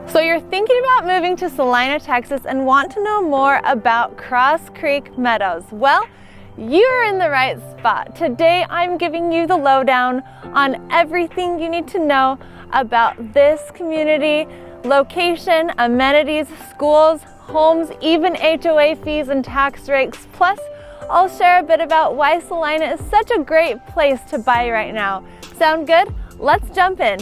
So you're thinking about moving to Celina, Texas and want to know more about Cross Creek Meadows. Well, you're in the right spot. Today I'm giving you the lowdown on everything you need to know about this community, location, amenities, schools, homes, even HOA fees and tax rates. Plus, I'll share a bit about why Celina is such a great place to buy right now. Sound good? Let's jump in.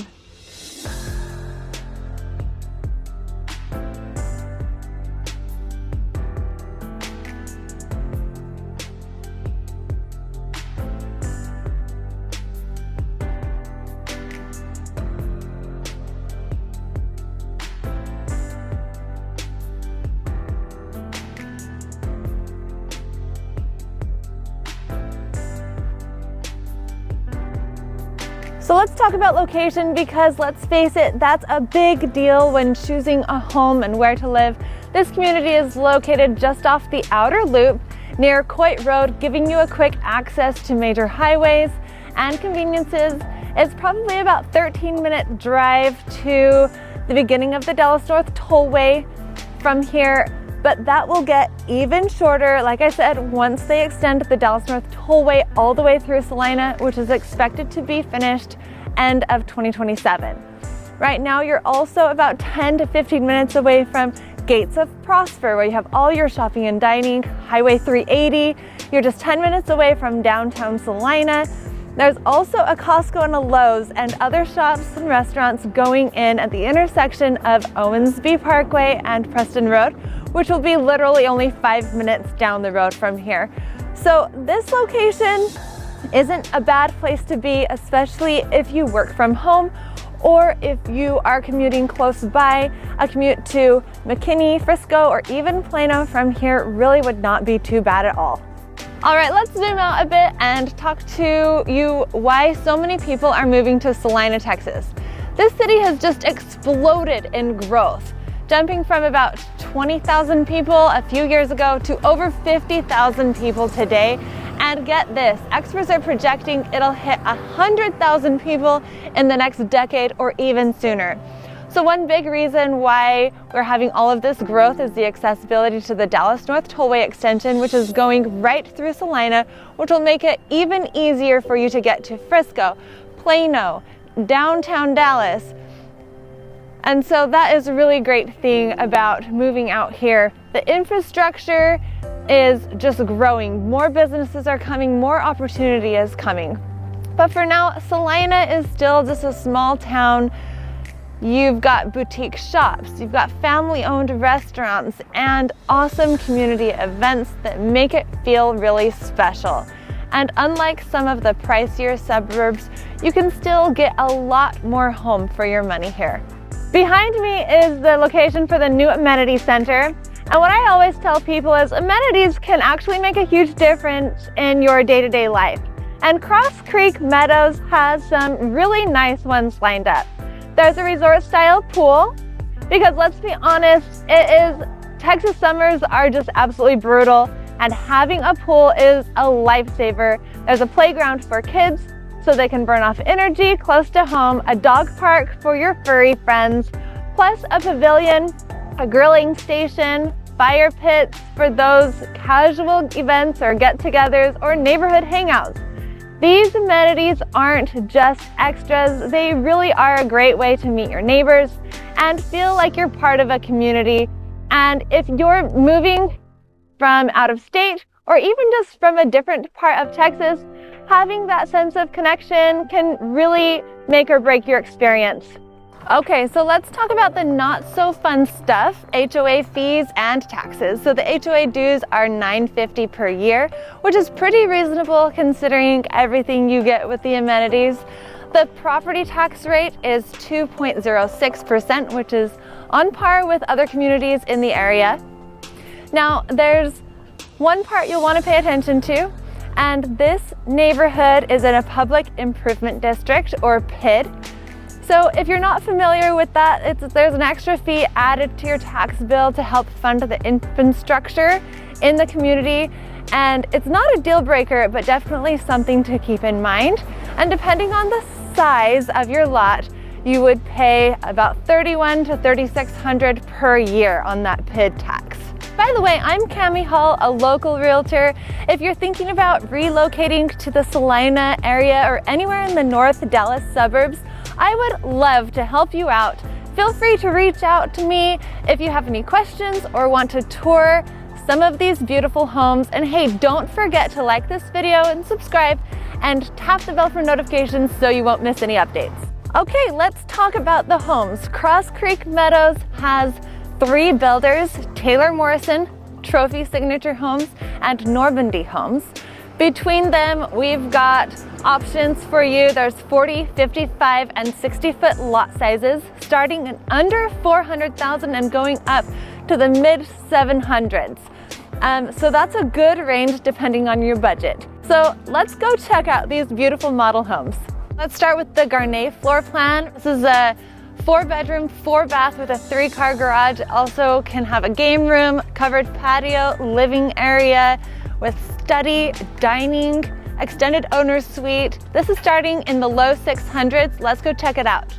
So let's talk about location, because let's face it, that's a big deal when choosing a home and where to live. This community is located just off the outer loop near Coit Road, giving you a quick access to major highways and conveniences. It's probably about 13-minute drive to the beginning of the Dallas North Tollway from here, but that will get even shorter, like I said, once they extend the Dallas North Tollway all the way through Celina, which is expected to be finished end of 2027. Right now, you're also about 10 to 15 minutes away from Gates of Prosper, where you have all your shopping and dining, Highway 380. You're just 10 minutes away from downtown Celina. There's also a Costco and a Lowe's and other shops and restaurants going in at the intersection of Owensby Parkway and Preston Road, which will be literally only 5 minutes down the road from here. So this location isn't a bad place to be, especially if you work from home or if you are commuting close by. A commute to McKinney, Frisco, or even Plano from here really would not be too bad at all. All right, let's zoom out a bit and talk to you why so many people are moving to Celina, Texas. This city has just exploded in growth, jumping from about 20,000 people a few years ago to over 50,000 people today. And get this, experts are projecting it'll hit 100,000 people in the next decade or even sooner. So one big reason why we're having all of this growth is the accessibility to the Dallas North Tollway extension, which is going right through Celina, which will make it even easier for you to get to Frisco, Plano, downtown Dallas. And so that is a really great thing about moving out here. The infrastructure is just growing. More businesses are coming, more opportunity is coming. But for now, Celina is still just a small town. You've got boutique shops, you've got family-owned restaurants, and awesome community events that make it feel really special. And unlike some of the pricier suburbs, you can still get a lot more home for your money here. Behind me is the location for the new amenity center. And what I always tell people is amenities can actually make a huge difference in your day-to-day life. And Cross Creek Meadows has some really nice ones lined up. There's a resort-style pool, because let's be honest, Texas summers are just absolutely brutal, and having a pool is a lifesaver. There's a playground for kids so they can burn off energy close to home, a dog park for your furry friends, plus a pavilion, a grilling station, fire pits for those casual events or get-togethers or neighborhood hangouts. These amenities aren't just extras, they really are a great way to meet your neighbors and feel like you're part of a community. And if you're moving from out of state or even just from a different part of Texas, having that sense of connection can really make or break your experience. Okay, so let's talk about the not so fun stuff, HOA fees and taxes. So the HOA dues are $950 per year, which is pretty reasonable considering everything you get with the amenities. The property tax rate is 2.06%, which is on par with other communities in the area. Now, there's one part you'll want to pay attention to, and this neighborhood is in a public improvement district, or PID. So if you're not familiar with that, there's an extra fee added to your tax bill to help fund the infrastructure in the community. And it's not a deal breaker, but definitely something to keep in mind. And depending on the size of your lot, you would pay about $3,100 to $3,600 per year on that PID tax. By the way, I'm Cami Hall, a local realtor. If you're thinking about relocating to the Celina area or anywhere in the North Dallas suburbs, I would love to help you out. Feel free to reach out to me if you have any questions or want to tour some of these beautiful homes. And hey, don't forget to like this video and subscribe and tap the bell for notifications so you won't miss any updates. Okay, let's talk about the homes. Cross Creek Meadows has 3 builders: Taylor Morrison, Trophy Signature Homes, and Normandy Homes. Between them, we've got options for you. There's 40, 55, and 60-foot lot sizes, starting in under $400,000 and going up to the mid 700s. So that's a good range depending on your budget. So let's go check out these beautiful model homes. Let's start with the Garnet floor plan. This is a 4-bedroom, 4-bath with a 3-car garage. Also can have a game room, covered patio, living area with study, dining, extended owner's suite. This is starting in the low 600s. Let's go check it out.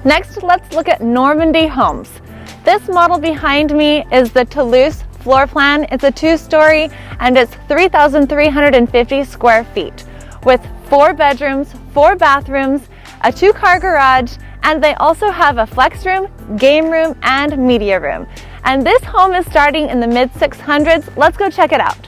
Next, let's look at Normandy Homes. This model behind me is the Toulouse Floorplan. It's a 2-story and it's 3,350 square feet with 4 bedrooms, 4 bathrooms, a 2-car garage, and they also have a flex room, game room, and media room. And this home is starting in the mid 600s. Let's go check it out.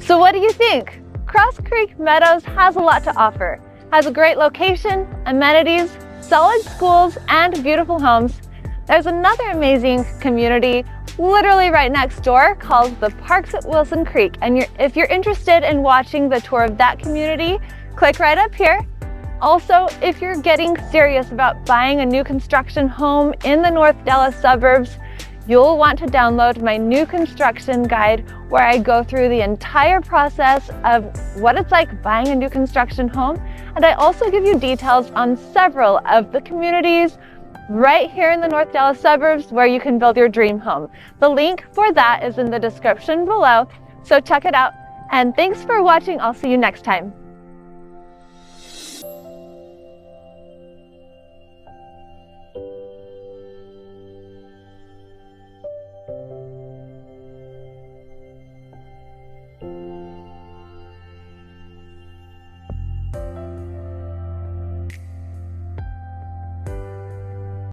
So what do you think? Cross Creek Meadows has a lot to offer. Has a great location, amenities, solid schools, and beautiful homes. There's another amazing community literally right next door called the Parks at Wilson Creek. And if you're interested in watching the tour of that community, click right up here. Also, if you're getting serious about buying a new construction home in the North Dallas suburbs, you'll want to download my new construction guide where I go through the entire process of what it's like buying a new construction home. And I also give you details on several of the communities right here in the North Dallas suburbs where you can build your dream home. The link for that is in the description below, so check it out. And thanks for watching. I'll see you next time.